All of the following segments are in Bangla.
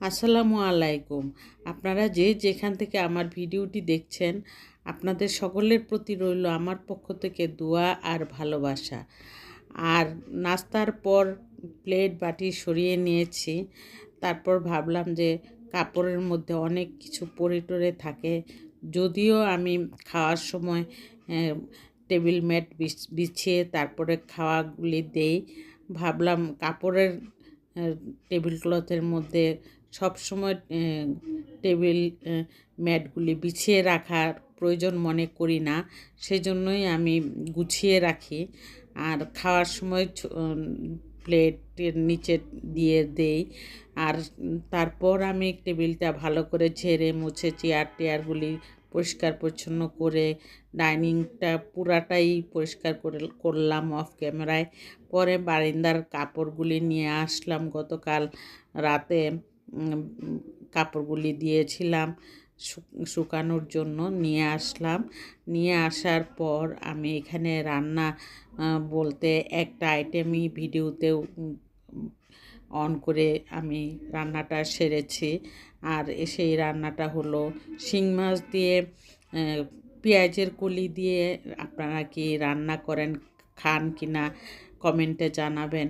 আসসালামু আলাইকুম। আপনারা যে যেখান থেকে আমার ভিডিওটি দেখছেন, আপনাদের সকলের প্রতি রইল আমার পক্ষ থেকে দোয়া আর ভালোবাসা। আর নাস্তার পর প্লেট বাটি সরিয়ে নিয়েছি। তারপর ভাবলাম যে কাপড়ের মধ্যে অনেক কিছু পড়ে টরে থাকে। যদিও আমি খাওয়ার সময় টেবিল ম্যাট বিছিয়ে তারপরে খাওয়াগুলি দেই, ভাবলাম কাপড়ের টেবিল ক্লথের মধ্যে সবসময় টেবিল ম্যাটগুলি বিছিয়ে রাখার প্রয়োজন মনে করি না, সেজন্যই আমি গুছিয়ে রাখি। আর খাওয়ার সময় প্লেটের নিচে দিয়ে দেই। আর তারপর আমি টেবিলটা ভালো করে ঝেড়ে মুছে চেয়ার টেয়ারগুলি পরিষ্কার পরিচ্ছন্ন করে ডাইনিংটা পুরাটাই পরিষ্কার করলাম অফ ক্যামেরায়। পরে বারান্দার কাপড়গুলি নিয়ে আসলাম। গতকাল রাতে কাপড়গুলি দিয়েছিলাম শুকানোর জন্য, নিয়ে আসলাম। নিয়ে আসার পর আমি এখানে রান্না বলতে একটা আইটেমই ভিডিওতেও অন করে আমি রান্নাটা সেরেছি। আর সেই রান্নাটা হলো শিং মাছ দিয়ে পেঁয়াজের কলি দিয়ে। আপনারা কি রান্না করেন, খান কি না কমেন্টে জানাবেন।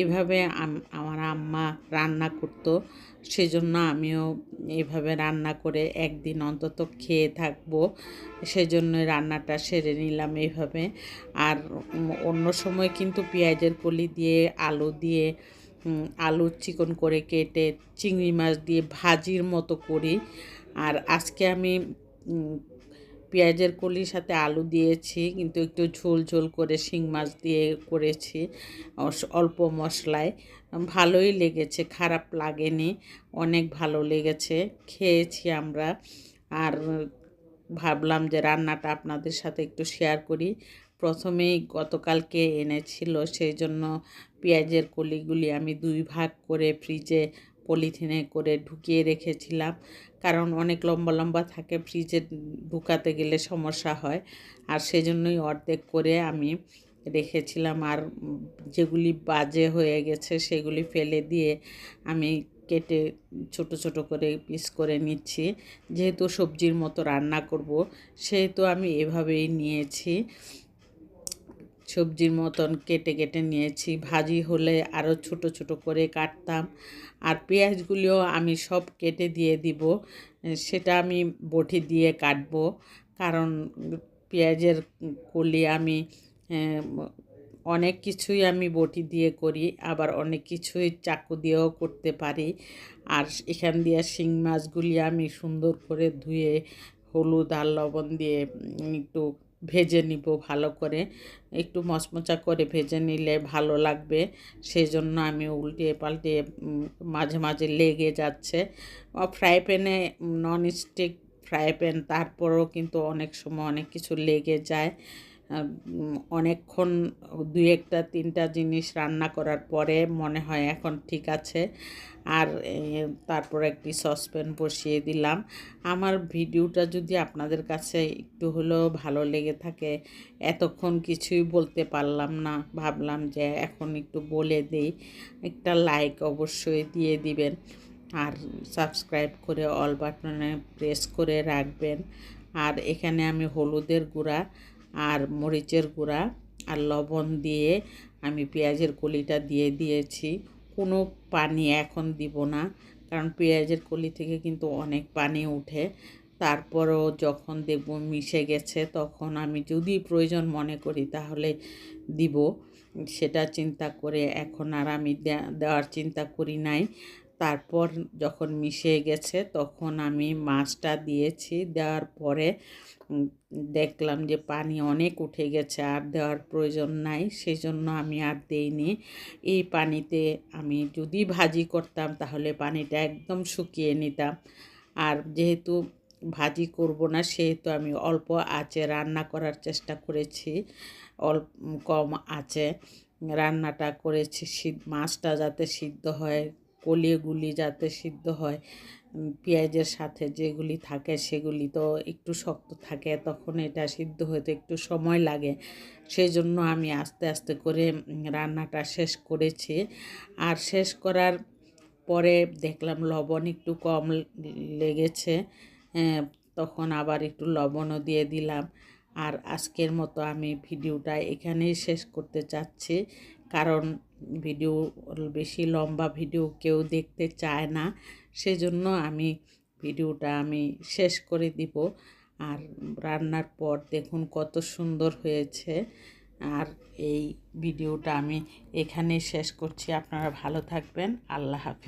এভাবে আমার আম্মা রান্না করতো, সেজন্য আমিও এইভাবে রান্না করে একদিন অন্তত খেয়ে থাকবো, সেজন্য রান্নাটা সেরে নিলাম এইভাবে। আর অন্য সময় কিন্তু পেঁয়াজের কলি দিয়ে আলু দিয়ে আলু চিকন করে কেটে চিংড়ি মাছ দিয়ে ভাজির মতো করি। আর আজকে আমি পেঁয়াজের কলির সাথে আলু দিয়েছি, কিন্তু একটু ঝোল ঝোল করে শিং মাছ দিয়ে করেছি অল্প মশলায়। ভালোই লেগেছে, খারাপ লাগেনি, অনেক ভালো লেগেছে, খেয়েছি আমরা। আর ভাবলাম যে রান্নাটা আপনাদের সাথে একটু শেয়ার করি। প্রথমেই গতকালকে এনেছিল, সেই জন্য পেঁয়াজের কলিগুলি আমি 2 ভাগ করে ফ্রিজে পলিথিনে করে ঢুকিয়ে রেখেছিলাম, কারণ অনেক লম্বা লম্বা থাকে, ফ্রিজে ঢুকাতে গেলে সমস্যা হয়। আর সেজন্যই অর্ধেক করে আমি রেখেছিলাম। আর যেগুলি বাজে হয়ে গেছে সেগুলি ফেলে দিয়ে আমি কেটে ছোট ছোট করে পিস করে নিচ্ছি। যেহেতু সবজির মতো রান্না করব, সেহেতু আমি এভাবেই নিয়েছি, সবজির মতন কেটে কেটে নিয়েছি। ভাজি হলে আরও ছোট ছোট করে কাটতাম। আর পেঁয়াজগুলিও আমি সব কেটে দিয়ে দিব, সেটা আমি বটি দিয়ে কাটবো, কারণ পেঁয়াজের কলি আমি অনেক কিছুই আমি বটি দিয়ে করি, আবার অনেক কিছুই চাকু দিয়েও করতে পারি। আর এখান দিয়ে শিং মাছগুলি আমি সুন্দর করে ধুয়ে হলুদ আর লবণ দিয়ে একটু ভেজে নিব ভালো করে, একটু মচমচা করে ভেজে নিলে ভালো লাগবে। সেই জন্য আমি উল্টে পাল্টে মাঝে মাঝে লেগে যাচ্ছে। ফ্রাই প্যানে, ননস্টিক ফ্রাই প্যান, তারপরেও কিন্তু অনেক সময় অনেক কিছু লেগে যায়। অনেকক্ষণ 2-1টা 3টা জিনিস রান্না করার পরে মনে হয় এখন ঠিক আছে। আর তারপর একটি সসপ্যান বসিয়ে দিলাম। আমার ভিডিওটা যদি আপনাদের কাছে একটু হলেও ভালো লেগে থাকে, এতক্ষণ কিছুই বলতে পারলাম না, ভাবলাম যে এখন একটু বলে দেই। একটা লাইক অবশ্যই দিয়ে দিবেন, আর সাবস্ক্রাইব করে অল বাটনে প্রেস করে রাখবেন। আর এখানে আমি হলুদের গুঁড়া আর মরিচের গুঁড়া আর লবণ দিয়ে আমি পেঁয়াজের কলিটা দিয়ে দিয়েছি। কোনো পানি এখন দিব না, কারণ পেঁয়াজের কলি থেকে কিন্তু অনেক পানি উঠে। তারপরও যখন দেখব মিশে গেছে, তখন আমি যদি প্রয়োজন মনে করি তাহলে দিব, সেটা চিন্তা করে এখন আর আমি দেওয়ার চিন্তা করি নাই। তারপর যখন মিশে গেছে তখন আমি মাছটা দিয়েছি। দেওয়ার পরে দেখলাম যে পানি অনেক উঠে গেছে, আর দেওয়ার প্রয়োজন নাই, সেই জন্য আমি আর দেইনি। এই পানিতে আমি যদি ভাজি করতাম তাহলে পানিটা একদম শুকিয়ে নিতাম। আর যেহেতু ভাজি করব না, সেহেতু আমি অল্প আঁচে রান্না করার চেষ্টা করেছি, অল্প কম আঁচে রান্নাটা করেছি। মাছটা যাতে সিদ্ধ হয়, কলিগুলি যাতে সিদ্ধ হয়, পেঁয়াজের সাথে যেগুলি থাকে সেগুলি তো একটু শক্ত থাকে, তখন এটা সিদ্ধ হতে একটু সময় লাগে। সেই জন্য আমি আস্তে আস্তে করে রান্নাটা শেষ করেছি। আর শেষ করার পরে দেখলাম লবণ একটু কম লেগেছে, তখন আবার একটু লবণও দিয়ে দিলাম। আর আজকের মতো আমি ভিডিওটা এখানেই শেষ করতে চাচ্ছি, কারণ ভিডিও বেশি লম্বা ভিডিও কেউ দেখতে চায় না, সেজন্য আমি ভিডিওটা শেষ করে দিব। আর রান্নার পর দেখুন কত সুন্দর হয়েছে। আর এই ভিডিওটা আমি এখানেই শেষ করছি। আপনারা ভালো থাকবেন। আল্লাহ হাফেজ।